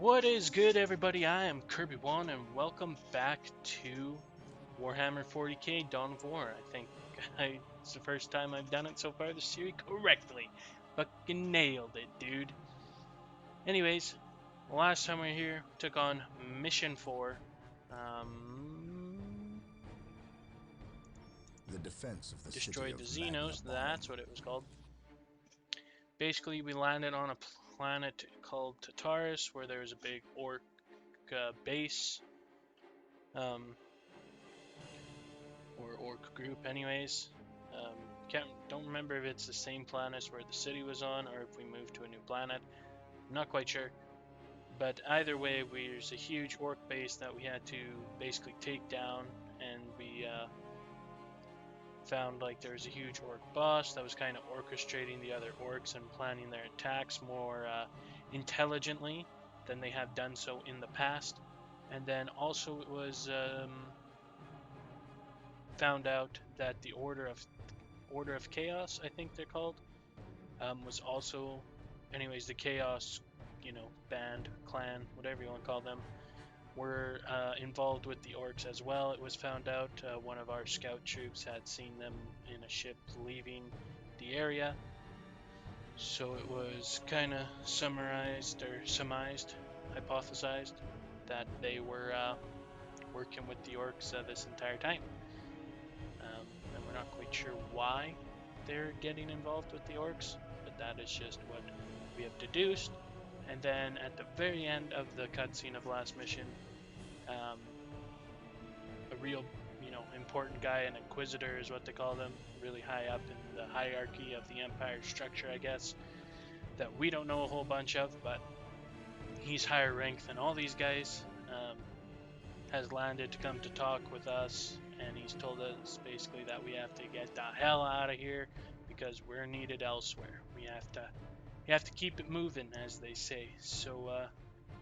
What is good, everybody? I am Kirby1 and welcome back to Warhammer 40k Dawn of War. I think it's the first time I've done it so far this series correctly. Fucking nailed it, dude. Anyways, last time we were here, we took on Mission 4. The defense of the destroyed the city of Xenos, that's what it was called. Basically, we landed on a planet called Tartarus, where there was a big orc base, or orc group anyways. Don't remember if it's the same planet where the city was on, or if we moved to a new planet. I'm not quite sure. But either way, there's a huge orc base that we had to basically take down, and we found like there was a huge orc boss that was kind of orchestrating the other orcs and planning their attacks more intelligently than they have done so in the past. And then also it was found out that the Order of Chaos, I think they're called, was also, anyways, the Chaos, band, clan, whatever you want to call them, were involved with the orcs as well. It was found out one of our scout troops had seen them in a ship leaving the area, so it was kind of surmised, hypothesized that they were working with the orcs this entire time. And we're not quite sure why they're getting involved with the orcs, but that is just what we have deduced. And then at the very end of the cutscene of last mission, a real, important guy, an inquisitor is what they call them, really high up in the hierarchy of the empire structure, I guess, that we don't know a whole bunch of, but he's higher ranked than all these guys, has landed to come to talk with us, and he's told us basically that we have to get the hell out of here because we're needed elsewhere. We have to keep it moving, as they say. So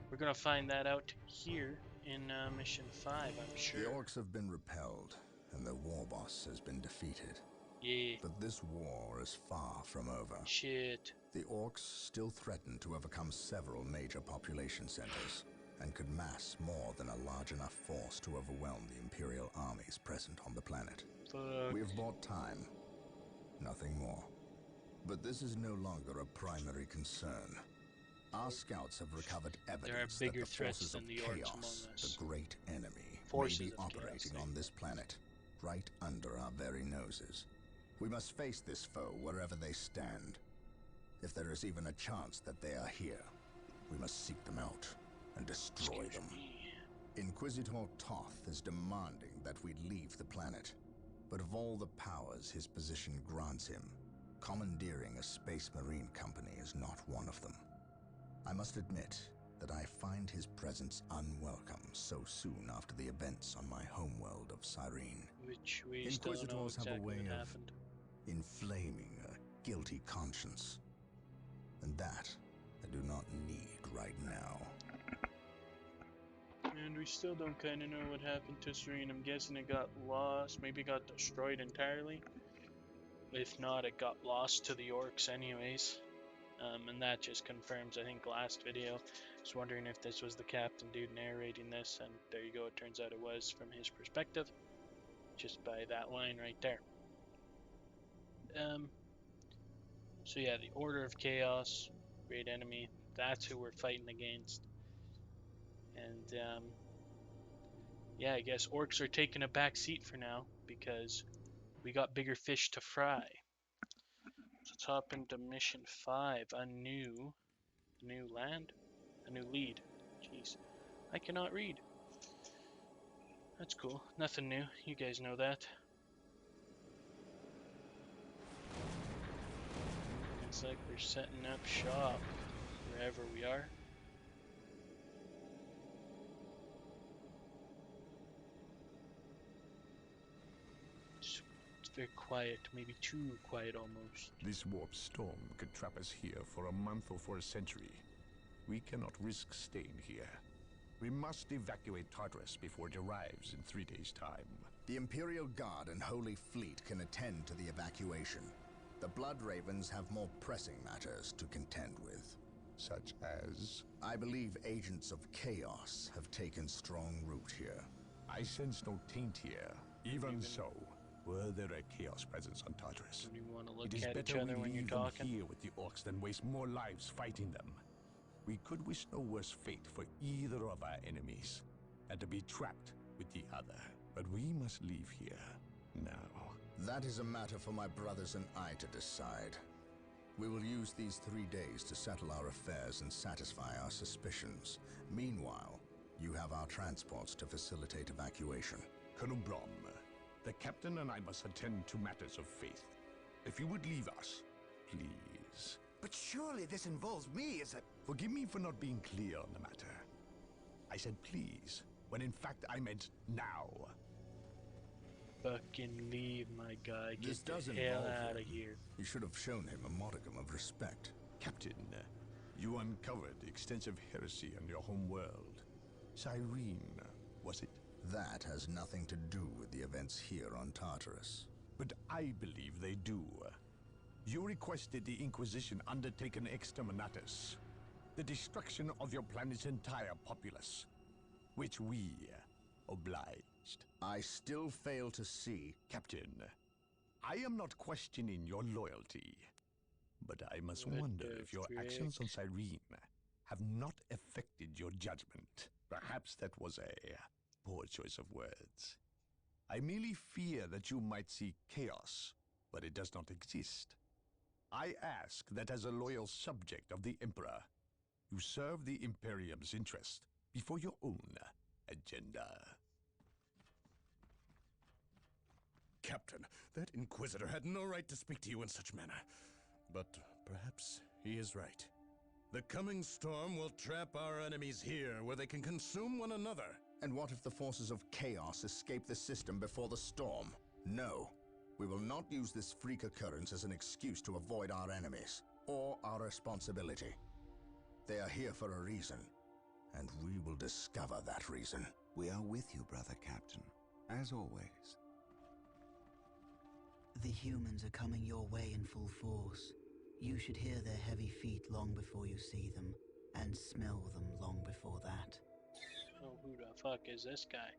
we're gonna find that out here in Mission 5, I'm sure. The Orks have been repelled, and the Warboss has been defeated. Yeah. But this war is far from over. Shit. The Orks still threaten to overcome several major population centers, and could mass more than a large enough force to overwhelm the Imperial armies present on the planet. Fuck. We have bought time, nothing more. But this is no longer a primary concern. Our scouts have recovered evidence that the forces of chaos, the great enemy, may be operating on this planet, right under our very noses. We must face this foe wherever they stand. If there is even a chance that they are here, we must seek them out and destroy them. Inquisitor Toth is demanding that we leave the planet, but of all the powers his position grants him, commandeering a space marine company is not one of them. I must admit that I find his presence unwelcome so soon after the events on my homeworld of Cyrene. Which we still don't know exactly have a way what of happened. Inflaming a guilty conscience. And that I do not need right now. And we still don't kind of know what happened to Serene. I'm guessing it got lost, maybe it got destroyed entirely. If not, it got lost to the orcs anyways. And that just confirms, I think, last video. I was wondering if this was the captain dude narrating this, and there you go, it turns out it was from his perspective. Just by that line right there. So yeah, the Order of Chaos, great enemy, that's who we're fighting against. And yeah, I guess orcs are taking a back seat for now because we got bigger fish to fry. So let's hop into Mission 5, a new land, a new lead. Jeez, I cannot read. That's cool, nothing new, you guys know that. Looks like we're setting up shop wherever we are. Very quiet, maybe too quiet almost. This warp storm could trap us here for a month or for a century. We cannot risk staying here. We must evacuate Tartarus before it arrives in 3 days' time. The Imperial Guard and Holy Fleet can attend to the evacuation. The Blood Ravens have more pressing matters to contend with. Such as? I believe agents of chaos have taken strong root here. I sense no taint here. Even so, were there a chaos presence on Tartarus? Don't even want to look It is at each better other we when you're leave them talking. here with the Orks than waste more lives fighting them. We could wish no worse fate for either of our enemies, and to be trapped with the other. But we must leave here now. That is a matter for my brothers and I to decide. We will use these 3 days to settle our affairs and satisfy our suspicions. Meanwhile, you have our transports to facilitate evacuation. Colonel Brom, the captain and I must attend to matters of faith. If you would leave us, please. But surely this involves me as a... Forgive me for not being clear on the matter. I said please, when in fact I meant now. Fucking leave, my guy. This Get does the hell involve out of him. here. You should have shown him a modicum of respect. Captain, you uncovered extensive heresy on your home world. Cyrene, was it? That has nothing to do with the events here on Tartarus. But I believe they do. You requested the Inquisition undertake an exterminatus, the destruction of your planet's entire populace, which we obliged. I still fail to see... Captain, I am not questioning your loyalty, but I must What wonder the if your frick? actions on Cyrene have not affected your judgment. Perhaps that was a poor choice of words. I merely fear that you might see chaos, but it does not exist. I ask that as a loyal subject of the Emperor, you serve the Imperium's interest before your own agenda. Captain, that Inquisitor had no right to speak to you in such manner. But perhaps he is right. The coming storm will trap our enemies here, where they can consume one another. And what if the forces of chaos escape the system before the storm? No. We will not use this freak occurrence as an excuse to avoid our enemies, or our responsibility. They are here for a reason, and we will discover that reason. We are with you, brother Captain, as always. The humans are coming your way in full force. You should hear their heavy feet long before you see them, and smell them long before that. So who the fuck is this guy?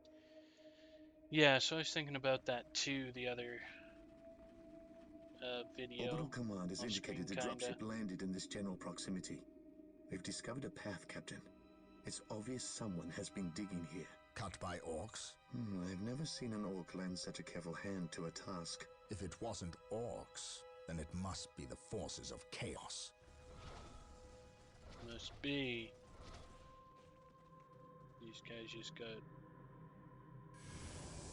Yeah, so I was thinking about that too, the other video. Orbital Command has on indicated the screen, dropship landed in this general proximity. We've discovered a path, Captain. It's obvious someone has been digging here. Cut by orcs? I've never seen an orc lend such a careful hand to a task. If it wasn't orcs, then it must be the forces of chaos. Must be. These guys just got...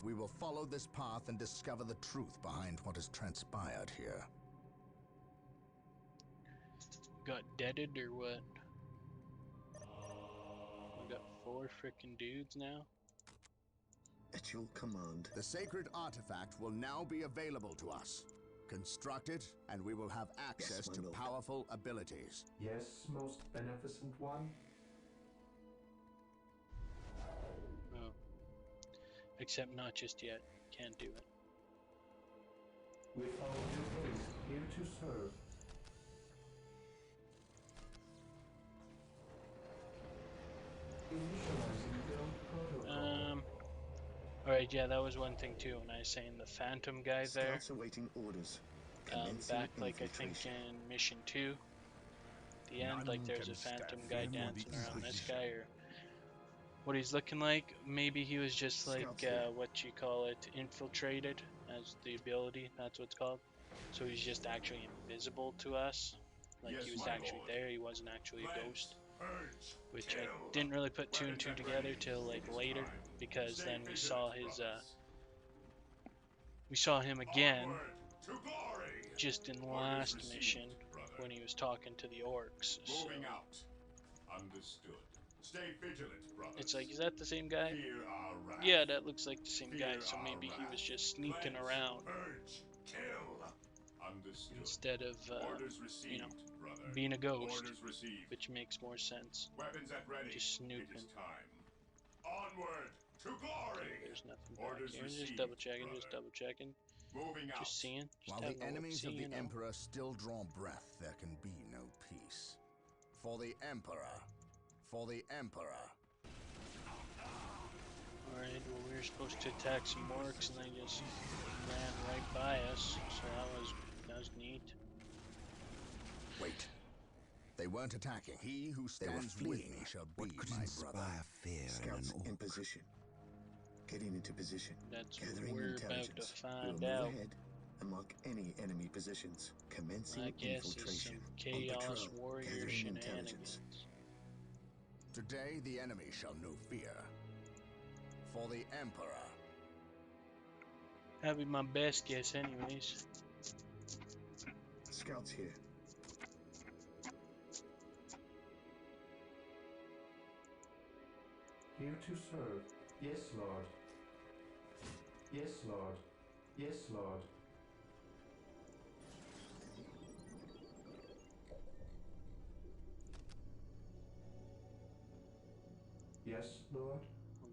We will follow this path and discover the truth behind what has transpired here. got deaded or what? We got 4 frickin' dudes now. At your command. The sacred artifact will now be available to us. Construct it, and we will have access to powerful abilities. Yes, most beneficent one. Oh. Except not just yet. Can't do it. We follow your ways, here to serve. Initializing build protocol. Alright, yeah, that was one thing too, when I was saying the Phantom guy there. Scouts awaiting orders. Back, like, I think in Mission 2, at the end, like, there's a Phantom guy dancing around this guy, or what he's looking like. Maybe he was just like, what you call it, infiltrated as the ability, that's what it's called. So he's just actually invisible to us. Like, he was actually there, he wasn't actually a ghost. Which I didn't really put 2 and 2 together till, like, later, because then we saw his, we saw him again, just in the last mission, when he was talking to the Orks. So Moving out. Understood. Stay vigilant, brothers. it's like, is that the same guy? Fear our wrath. Yeah, that looks like the same guy, Fear so our maybe he wrath. was just sneaking Cleanse, around Purge. Kill. Understood. instead of, Orders received, you know, brother. being a ghost, Orders received. which makes more sense. Weapons at ready. Just snooping. It is time. Onward to glory. There's nothing back Orders here. Just received, double checking, just brother. double checking. Moving out. Just seeing. Just While having the a look, enemies see, of the you know. Emperor still draw breath, there can be no peace. For the Emperor. For the Emperor. Alright, well we were supposed to attack some orcs and they just ran right by us, so that was neat. Wait. They weren't attacking. He who stands with me shall be my brother. Fear Scouts in an in orc? position. Getting into position. That's Gathering what we're intelligence. about to We'll find move out. ahead and mark any enemy positions. Commencing My guess is infiltration. some On chaos patrol, warrior gathering shenanigans. intelligence. Today the enemy shall know fear. For the Emperor. That'd be my best guess anyways. Scouts here. Here to serve. Yes, Lord. Yes, Lord. Yes, Lord. Yes, Lord.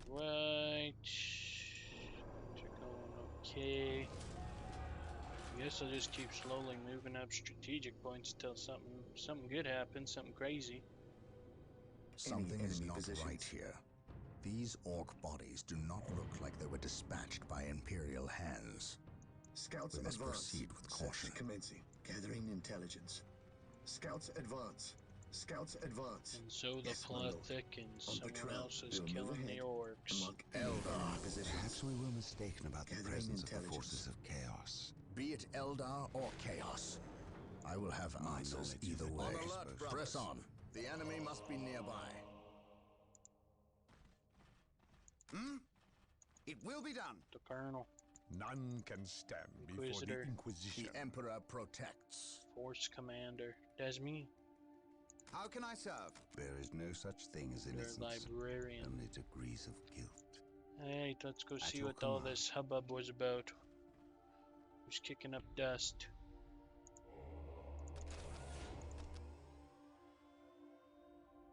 Right. Things are going okay. I guess I'll just keep slowly moving up strategic points until something good happens, something crazy. Something is enemy not positions. right here. These orc bodies do not look like they were dispatched by Imperial hands. Scouts We must advance. proceed with Search caution. commencing. Gathering intelligence. Scouts advance. Scouts advance. And so the Yes, my plot lord. thickens. On Someone patrol, else is we'll move killing ahead the orcs. and mark any enemy positions. Perhaps we were mistaken about the Gathering presence of the intelligence. forces of chaos. Be it Eldar or Chaos. I will have My answers knowledge is either at way. your disposal. Press on. The enemy must be nearby. It will be done. The Colonel, None can stand before the Inquisitor. Inquisition. The Emperor protects. Force Commander. That's me. How can I serve? There is no such thing as Your innocence. librarian. Only degrees of guilt. Hey, let's go At see your what all command. this hubbub was about. Who's kicking up dust?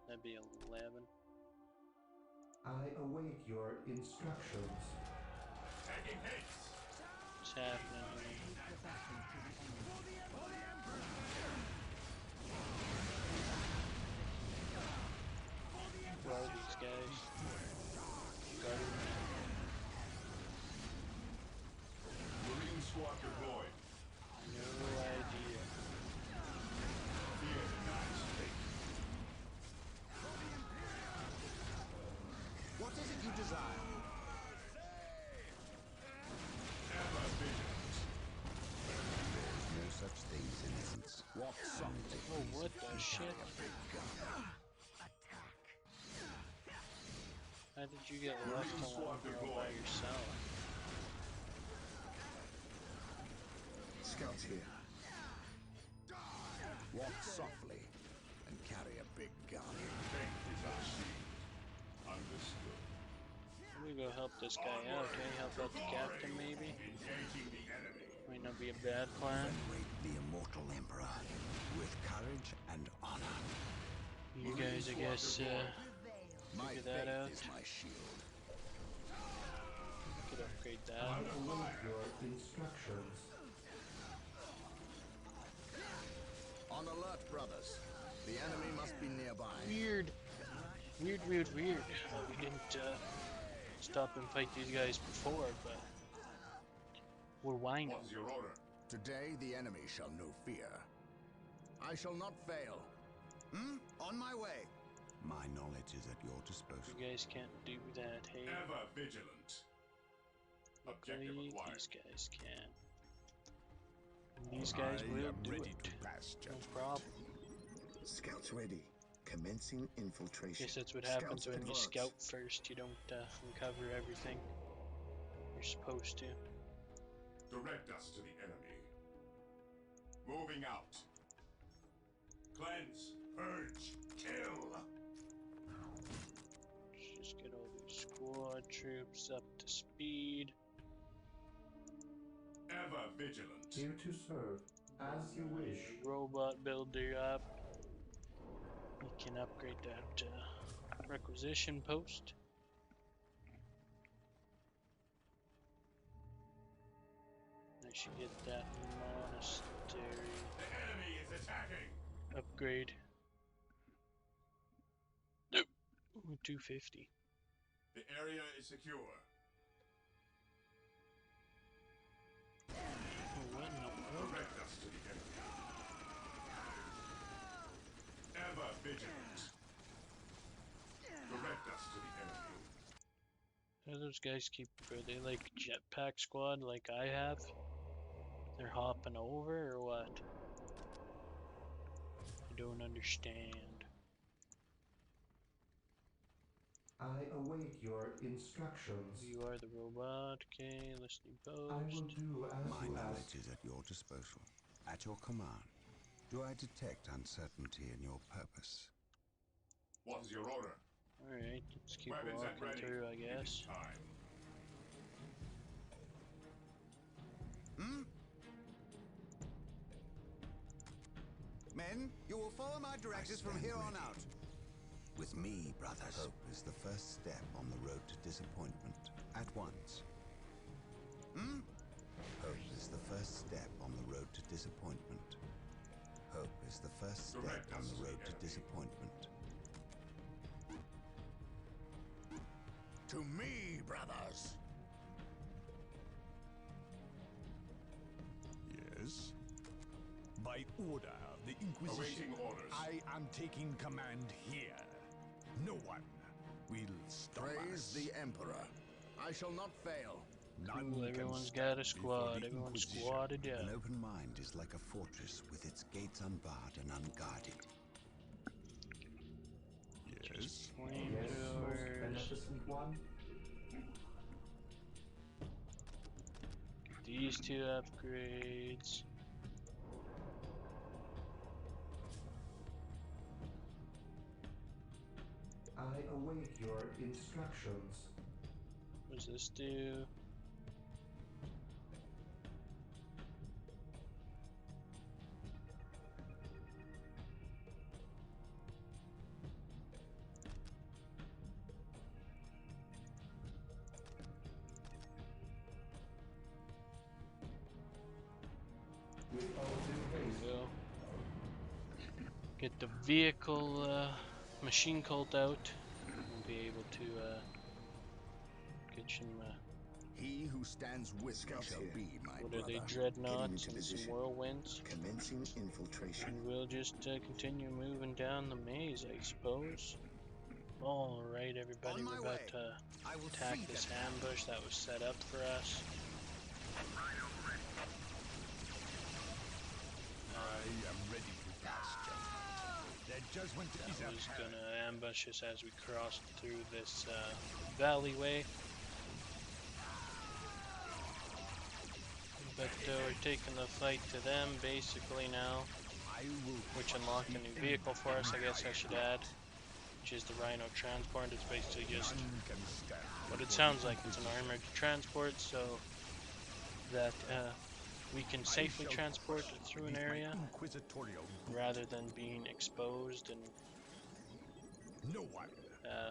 That'd be 11. I await your instructions. Taking hits. What's happening here? Who are these guys? Guardians? Marine squad deployed. No idea. Fear denies fate. What is it you desire? Ever vigilant. There's no such thing as innocence. Walk softly. Oh, what the shit? How did you get left alone here all by yourself? Scouts here. Walk softly and carry a big gun. Fate is our shield. Understood. Let me go help this guy out, eh? Help out the captain, maybe? Engaging the enemy. Might not be a bad plan. Venerate the immortal emperor with courage and honor. You guys, I guess, My figure that faith out. is my shield. Could upgrade I that. await your instructions. On alert, brothers. The enemy must be nearby. Weird. Weird. We didn't stop and fight these guys before, but we're whining. What's your order? Today the enemy shall know fear. I shall not fail. On my way. My knowledge is at your disposal. You guys can't do that, hey? Ever vigilant. Objective Luckily, acquired. these guys can. And these guys I will am do ready it. to pass No judgment. problem. Scouts ready. Commencing infiltration. Guess that's what happens Scouts when you advance. scout first. You don't uncover everything you're supposed to. Direct us to the enemy. Moving out. Cleanse, purge, kill. Let's just get all these squad troops up to speed. Ever vigilant. Here to serve, as you wish. Robot builder up. You can upgrade that requisition post. I should get that monastery The enemy is attacking. upgrade. Ooh, 250. The area is secure. Oh, what in the world? Direct us to the enemy. Ever vigilant. Direct us to the enemy. How do those guys keep? Are they like jetpack squad like I have? They're hopping over or what? I don't understand. I await your instructions. You are the robot. Okay, listening I will post. do as My you knowledge ask. is at your disposal. At your command. Do I detect uncertainty in your purpose? What is your order? Alright, let's keep Weapons at walking ready. through, I It is guess. time. Men, you will follow my directives from here on out. With me, brothers. Hope is the first step on the road to disappointment. At once. Hope is the first step on the road to disappointment. Hope is the first step Direct on us the to road the to enemy. disappointment. To me, brothers. Yes? By order of the Inquisition, Awaiting orders. I am taking command here. No one will stop Praise us. the Emperor. I shall not fail. None Cool, can everyone's stand got a before squad. the Everyone's Inquisition. squatted An up. open mind is like a fortress with its gates unbarred and unguarded. Yes? Yes, most Flamethrowers. beneficent one. These two upgrades. I await your instructions. What does this do? With all due haste. Go. Get the vehicle machine cult out. We'll be able to get some. He who stands with me Scouts shall here. be my What brother. are they? Getting Dreadnoughts into and position. some whirlwinds. Commencing infiltration. And we'll just continue moving down the maze, I suppose. Alright, everybody, On we're my about way. to I will attack see this that ambush that was set up for us. I am ready to pass judgment. Their judgment is I was apparent. gonna ambush us as we crossed through this alleyway. But we're taking the fight to them basically now, I will which crush unlocked a the new enemy vehicle for us, I guess I with should my add, which is the Rhino Transport. It's basically just None can stand what it before sounds the like. It's an Inquisition. armored transport, so that we can safely I shall transport crush through an beneath my area inquisitorial boot. rather than being exposed and No one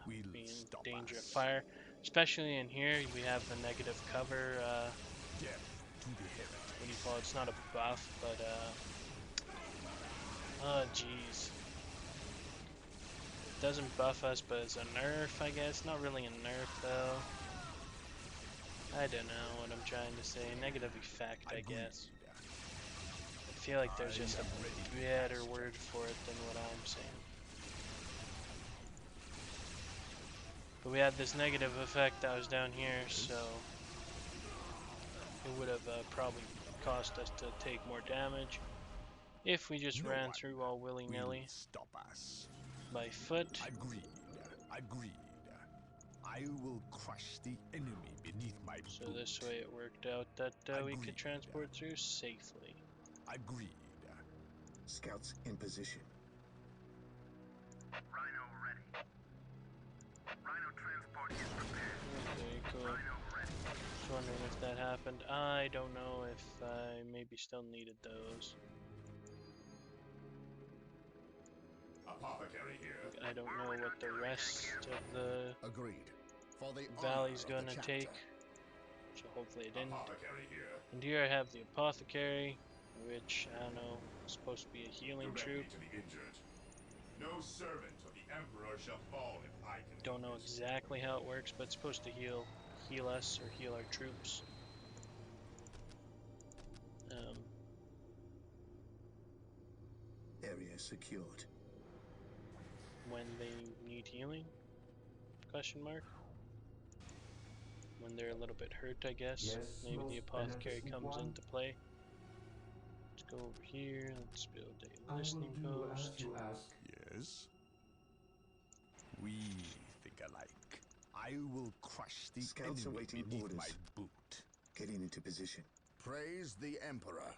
will being in stop danger of us. fire. Especially in here, we have the negative cover. Death to the What do you heretics. call it? It's not a buff, but oh jeez. It doesn't buff us, but it's a nerf, I guess. Not really a nerf though. I don't know what I'm trying to say. Negative effect, I Agreed. guess. I feel like there's just I a am ready to better pass word for it than what I'm saying. But we had this negative effect that was down here, so it would have probably cost us to take more damage if we just No ran one through all will willy-nilly stop us. by foot. Agreed. Agreed. I will crush the enemy beneath my So boot. this way it worked out that we could Agreed. transport through safely. Agreed. Scouts in position. Rhino ready. Rhino transport is prepared. Okay, cool. Rhino ready. Just wondering if that happened. I don't know if I maybe still needed those. Apothecary here. I don't know what the rest of the Agreed. For the valley's honor of gonna the take. chapter. So hopefully it didn't. Apothecary here. And here I have the apothecary, which I don't know, is supposed to be a healing Direct troop. me to the injured. No servant of the Emperor shall fall if I can. Don't know exactly how it works, but it's supposed to heal us or heal our troops. Area secured. When they need healing? Question mark. When they're a little bit hurt, I guess. Yes, Maybe the apothecary comes one. into play. Let's go over here. Let's build a listening I will do post. as you ask. Yes? We think alike. I will crush the Scouts enemy awaiting beneath orders. my boot. Getting into position. Praise the Emperor.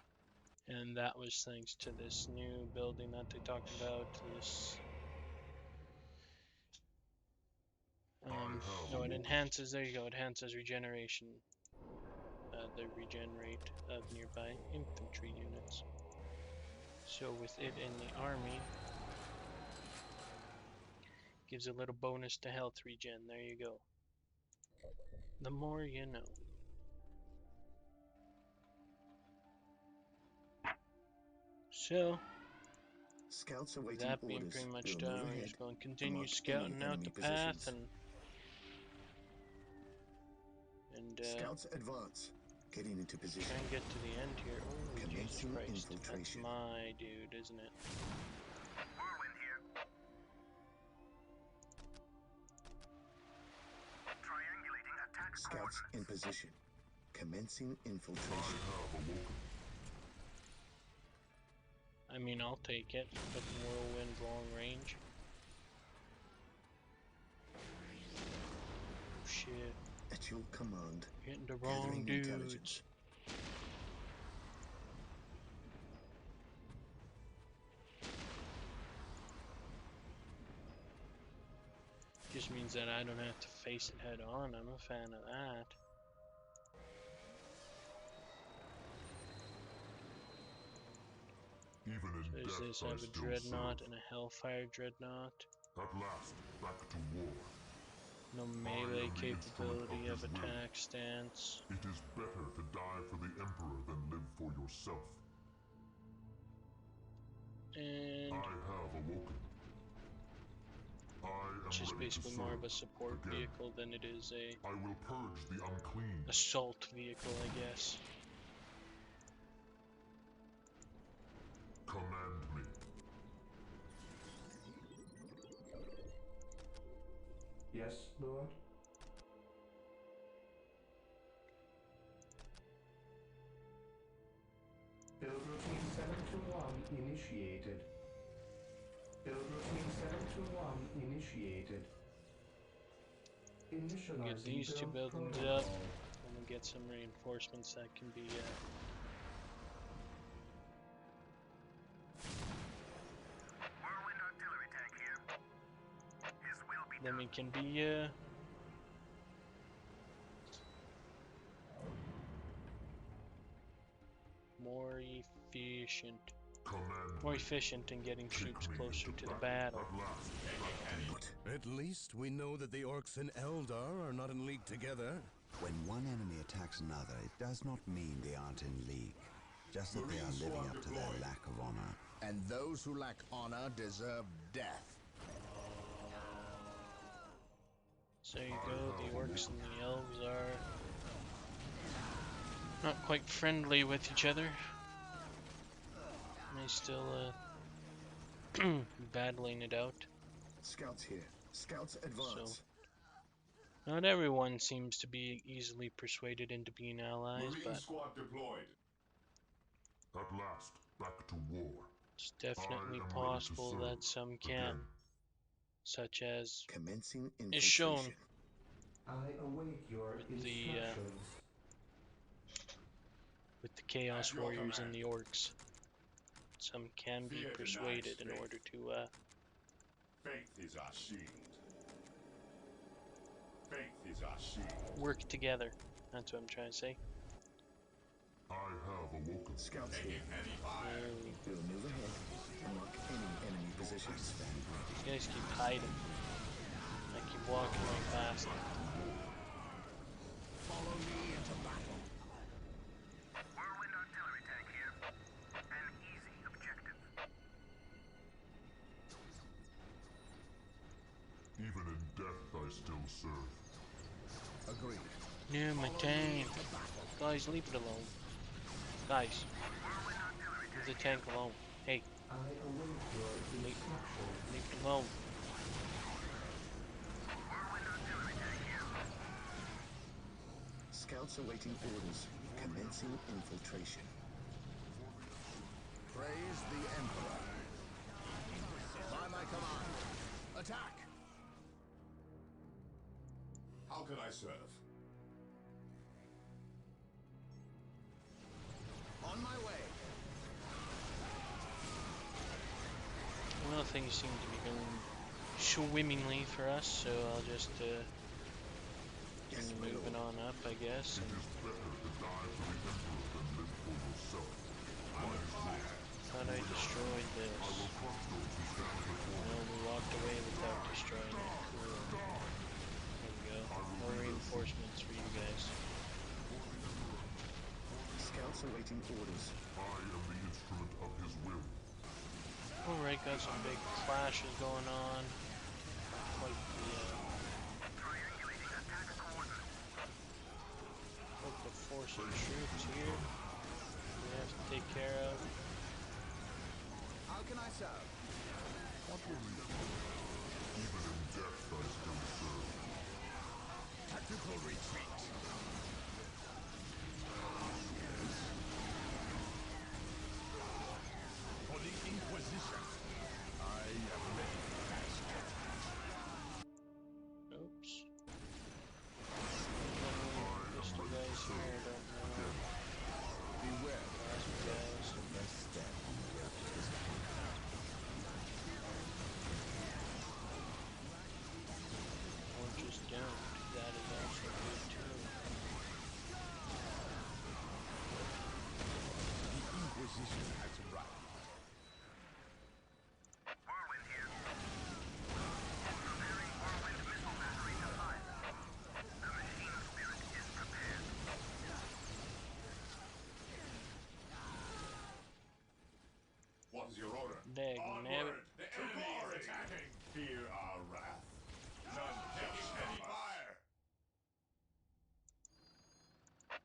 And that was thanks to this new building that they talked about. This no, it enhances. There you go. It enhances regeneration. The regenerate of nearby infantry units. So with it in the army, gives a little bonus to health regen. There you go. The more you know. So, Scouts awaiting that being orders. pretty much We'll done, move we're ahead just going to and continue mark scouting any out enemy the path positions. and Scouts advance. Getting into position. try and get to the end here. Oh, Jesus Commencing Christ. That's infiltration. my dude, isn't it? Whirlwind here. Triangulating attack Scouts in coordinates. position. Commencing infiltration. I mean, I'll take it. But whirlwind long range. Oh, shit. At your command. Hitting the wrong Gathering dudes. intelligence. Just means that I don't have to face it head on. I'm a fan of that. Even in So is death, this? I I have a still dreadnought serve. and a hellfire dreadnought. At last, back to war. No I melee am the instrument capability of of his will. attack stance. It is better to die for the Emperor than live for yourself. And I have awoken. I am it's just ready basically to more serve of a support again. vehicle than it is a I will purge the unclean. assault vehicle, I guess. Command me. Yes, Lord? Build routine 721 initiated. Build routine 721 initiated. Initializing Get these two build buildings protocol. up, and we'll get some reinforcements that can be Whirlwind artillery tank here. His will be then done. we can be more efficient. Command More me. efficient in getting troops me closer into to the battle. At last. At least we know that the Orks and Eldar are not in league together. When one enemy attacks another, it does not mean they aren't in league. Just that they are living up to their lack of honor. And those who lack honor deserve death. So there you go, the orcs and the elves are not quite friendly with each other. They still battling it out. Scouts here. Scouts advance. So not everyone seems to be easily persuaded into being allies, Marine but squad deployed. At last, back to war. it's definitely I am possible ready to that serve some can, again. such as Commencing is shown infiltration. I await your with instructions. the Chaos At your Warriors and command. the Orcs. Some can be Fear denies persuaded in faith. order to Faith is our shield. Faith is our shield. work together. That's what I'm trying to say. I have awoken. Scouts here. There we We'll move ahead and mark any enemy positions. These guys keep hiding. I keep walking way past. Follow me into battle. Whirlwind artillery tank here. An easy objective. death I still serve. Agreed. No, my tank. Guys, leave it alone. Guys, leave the tank alone. Hey, I await your instructions. leave it alone. Scouts awaiting orders. Commencing infiltration. Praise the Emperor. By my command, attack! How can I serve? On my way. Well, things seem to be going swimmingly for us, so I'll just Yes, keep my moving lord. on up, I guess. It is better to die for the Emperor than live for yourself. By his will, Thought I destroyed this. I will crush those who stand before No, me. we walked away without destroying it. Cool. There we go. More reinforcements for you guys. Scouts awaiting orders. I am the instrument of his will. Alright, got some big clashes going on. Quite the force of troops here. We have to take care of. How can I serve? What will we do? Even in death I still serve. Tactical retreat. For the Inquisition. I am ready, Master. Oops. Just the guys here, I don't know. Beware. Last guys. The first step on the road to disappointment. Or just don't. That is also good too. The Inquisition has arrived. Whirlwind here. Preparing Whirlwind missile battery to fire. The machine spirit is prepared. What is your order? Dag nabbit. The enemy is attacking! Fear our wrath. None taking any fire!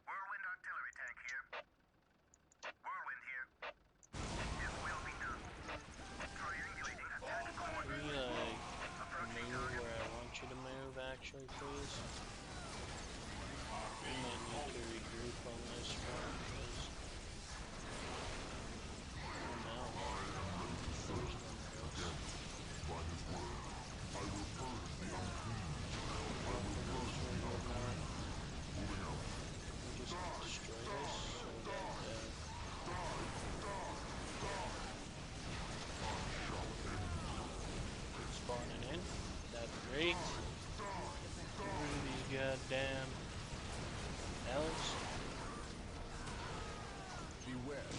Whirlwind artillery tank here. Whirlwind here. His will be done. Triangulating attack Can coordinates. you like Approaching move target. where I want you to move actually, please? We might need to regroup on this one, because oh no. There's one else. By his word, I will purge the unclean. I will purge the unclean. Moving out. We just destroy this so that spawning in. That's great. These goddamn elves. Beware.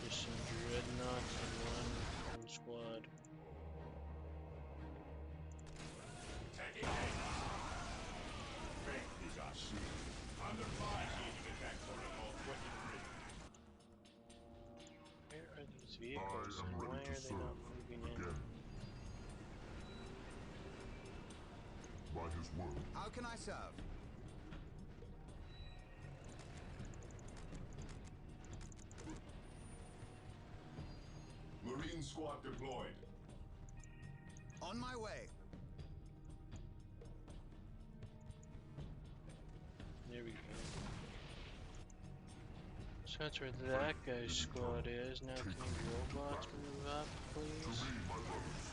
Just some dreadnoughts and one full squad. Taking aim. Break these are shield. Under fire. Receiving attack for remote weapon free. Where are these vehicles I am and why ready to are they not serve moving in? again. By his word, How can I serve? Marine squad deployed. On my way. There we go. So that's where that guy's squad is. Now can you robots move up, To please? me, my brothers.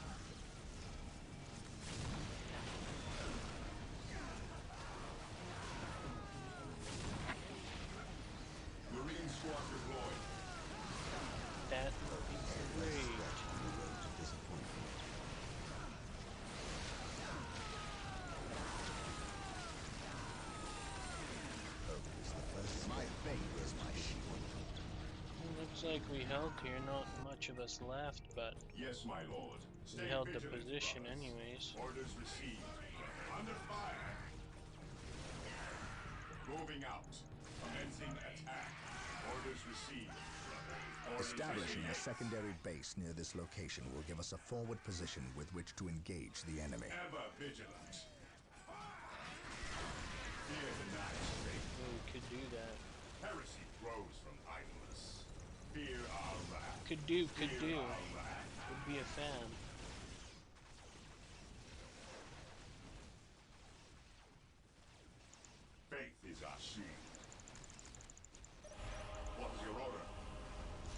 Marine squad deployed. That would be great. On the road to disappointment. Hope is the first step. My fate is my shield. Looks like we held here. Not much of us left, but Yes, my lord. we held the position anyways. Orders received. Under fire. Moving out. Commencing attack. Orders received. Establishing a secondary base near this location will give us a forward position with which to engage the enemy. Ever vigilant. Fear denies faith. Oh, we could do that. Heresy grows from idleness. Fear our wrath. Could do. Fear our wrath. Would be a fan. Faith is our shield. What is your order?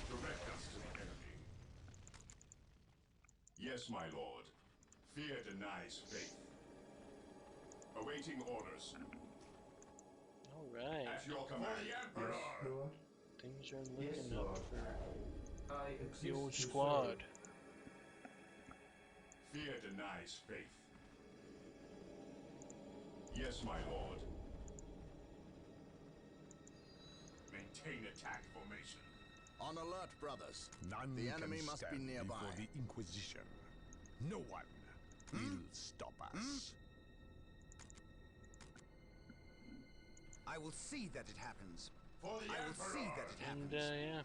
Direct us to the enemy. Yes, my lord. Fear denies faith. Awaiting orders. Alright. At your command, the Emperor! Yes, Lord. Things are Yes, looking up Lord. for I exist the old to squad. serve. Fear denies faith. Yes, my lord. Maintain attack formation. On alert, brothers. None The can enemy must be stand nearby. before the Inquisition. No one will stop us. I will see that it happens. For the I will Emperor! see that it And happens. yeah.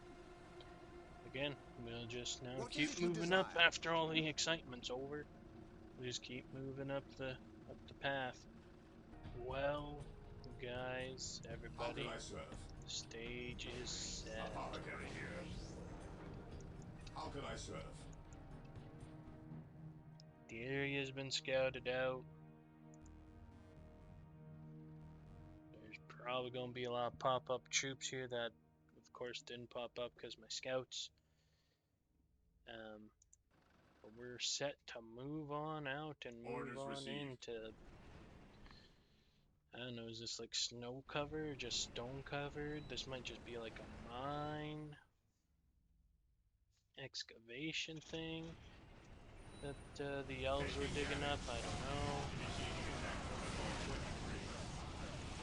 Again, we'll just now What is keep it you moving up desire? after all the excitement's over. We'll just keep moving up the path. Well, guys, How everybody, can I serve? the stage is set. Apothecary here. How can I serve? The area has been scouted out. There's probably going to be a lot of pop-up troops here that, of course, didn't pop up because my scouts. But we're set to move on out and move Orders on received. into. I don't know, is this like snow cover or just stone covered? This might just be like a mine excavation thing that the elves were digging up. I don't know.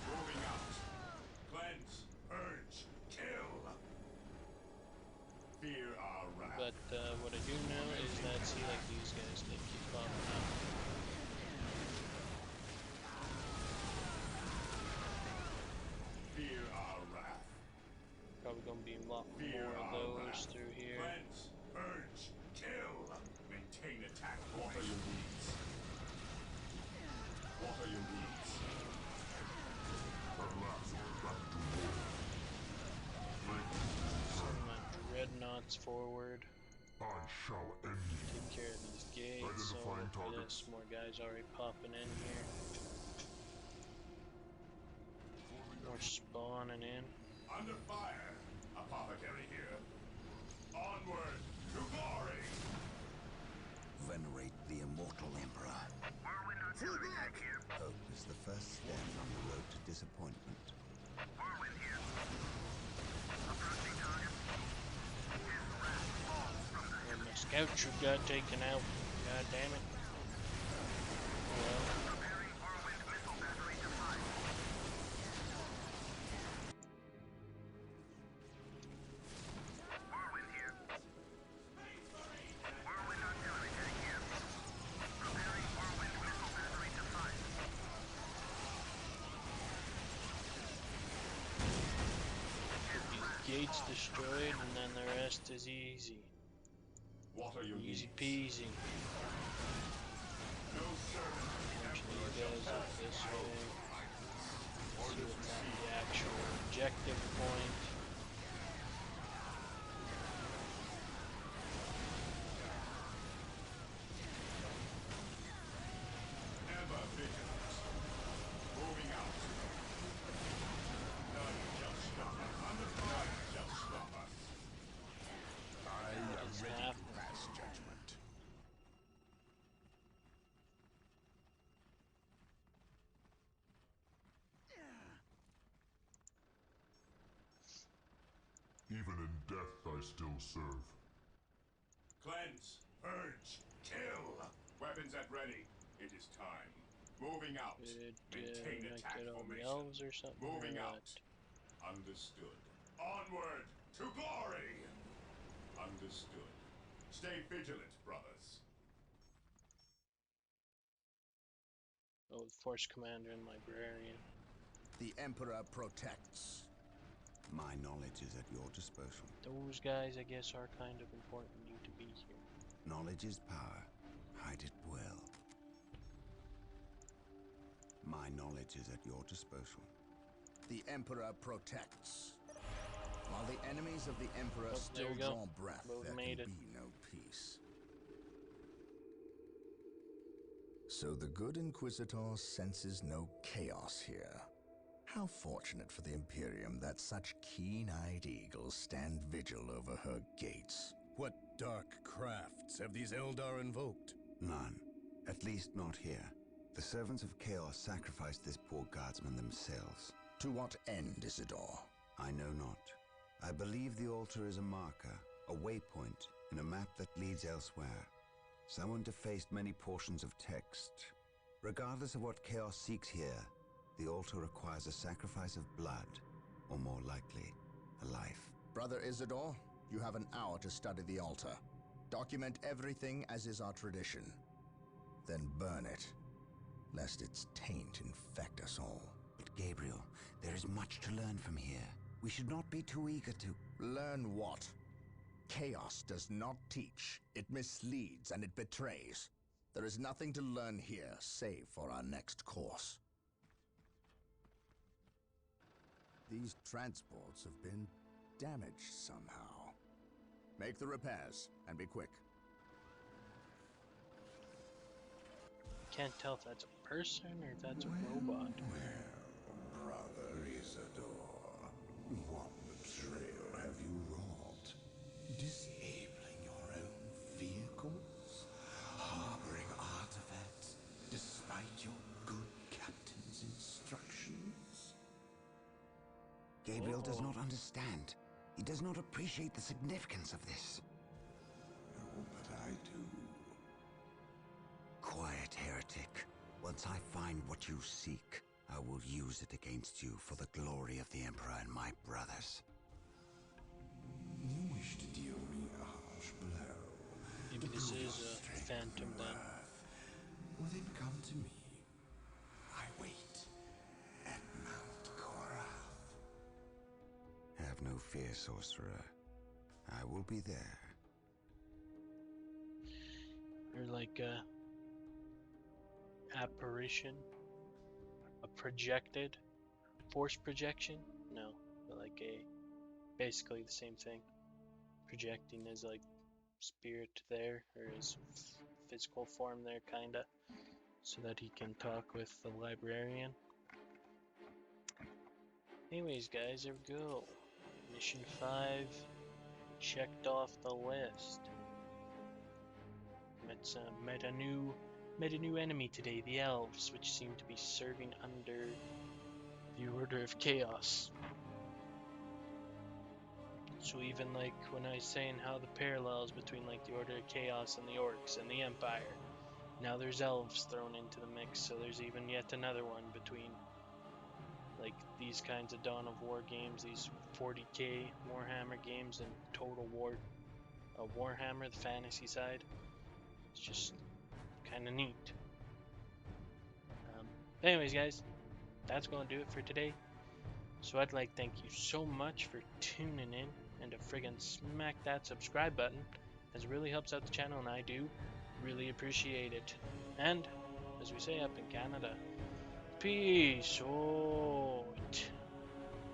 Moving out. Cleanse, purge, kill. Fear our wrath. But what I do know is that, see, like these guys, they keep popping up. Fear our wrath. Probably gonna be a lot Fear more of our those wrath. through here. Cleanse, purge, kill. Maintain attack. What are your needs? What are your needs? Send my dreadnoughts forward. I shall end Take care of these gates. So Identifying look at targets. this, more guys already popping in here. More spawning in. Under fire. Apothecary here. Onward to glory. Venerate the immortal Emperor. Whirlwind artillery tank here. Hope is the first step on the road to disappointment. Whirlwind here. Approaching target. His wrath falls from the And my scout troop got taken out. God damn it. Well, preparing whirlwind missile battery to fire. Whirlwind here. Whirlwind artillery tank here. Preparing whirlwind missile battery to fire. these gates destroyed, and then the rest is easy. What are your Easy needs? peasy. No servant. Bunch of these guys up this way. See what's at the actual objective point. Ever vigilant. Moving out. None shall stop us. Under fire shall stop us. I am It's ready half. to pass judgment. Even in death I still serve. Cleanse, purge, kill. Weapons at ready. It is time. Moving out. Did Maintain I attack get all the formation. elves or something? Moving or out. what? Understood. Onward to glory. Understood. Stay vigilant, brothers. Oh, Force Commander and Librarian. The Emperor protects. My knowledge is at your disposal. Those guys, I guess, are kind of important you to be here. Knowledge is power. Hide it well. My knowledge is at your disposal. The Emperor protects. While the enemies of the Emperor still draw breath, there can be no peace. So the good Inquisitor senses no chaos here. How fortunate for the Imperium that such keen-eyed eagles stand vigil over her gates. What dark crafts have these Eldar invoked? None. At least not here. The servants of Chaos sacrificed this poor guardsman themselves. To what end, Isidore? I know not. I believe the altar is a marker, a waypoint in a map that leads elsewhere. Someone defaced many portions of text. Regardless of what Chaos seeks here, the altar requires a sacrifice of blood, or more likely, a life. Brother Isidore, you have an hour to study the altar. Document everything as is our tradition. Then burn it, lest its taint infect us all. But Gabriel, there is much to learn from here. We should not be too eager to... Learn what? Chaos does not teach. It misleads and it betrays. There is nothing to learn here, save for our next course. These transports have been damaged somehow. Make the repairs, and be quick. Can't tell if that's a person or if that's a robot. Well, brother Isidore, what betrayal have you wrought? Disabling your own vehicles? Harboring artifacts despite your good captain's instructions? Gabriel does not understand. He does not appreciate the significance of this. Oh, but I do. Quiet, heretic. Once I find what you seek, I will use it against you for the glory of the Emperor and my brothers. You wish to deal me a harsh blow. Maybe this is a phantom then. Well, then come to me. I wait at Mount Korath. Have no fear, sorcerer. I will be there. Or like a apparition, a projected force projection? No, but like basically the same thing. Projecting is like spirit there, or his physical form there, kinda, so that he can talk with the librarian. Anyways, guys, there we go. Mission 5 checked off the list. Met a new enemy today, the elves, which seem to be serving under the Order of Chaos. So even like when I was saying how the parallels between like the Order of Chaos and the Orks and the Empire, now there's elves thrown into the mix, so there's even yet another one between like these kinds of Dawn of War games, these 40k Warhammer games, and Total War Warhammer, the fantasy side. It's just kind of neat. Anyways, guys, that's going to do it for today. So I'd like to thank you so much for tuning in, and to friggin' smack that subscribe button, as it really helps out the channel, and I do really appreciate it. And, as we say up in Canada, peace. Oh.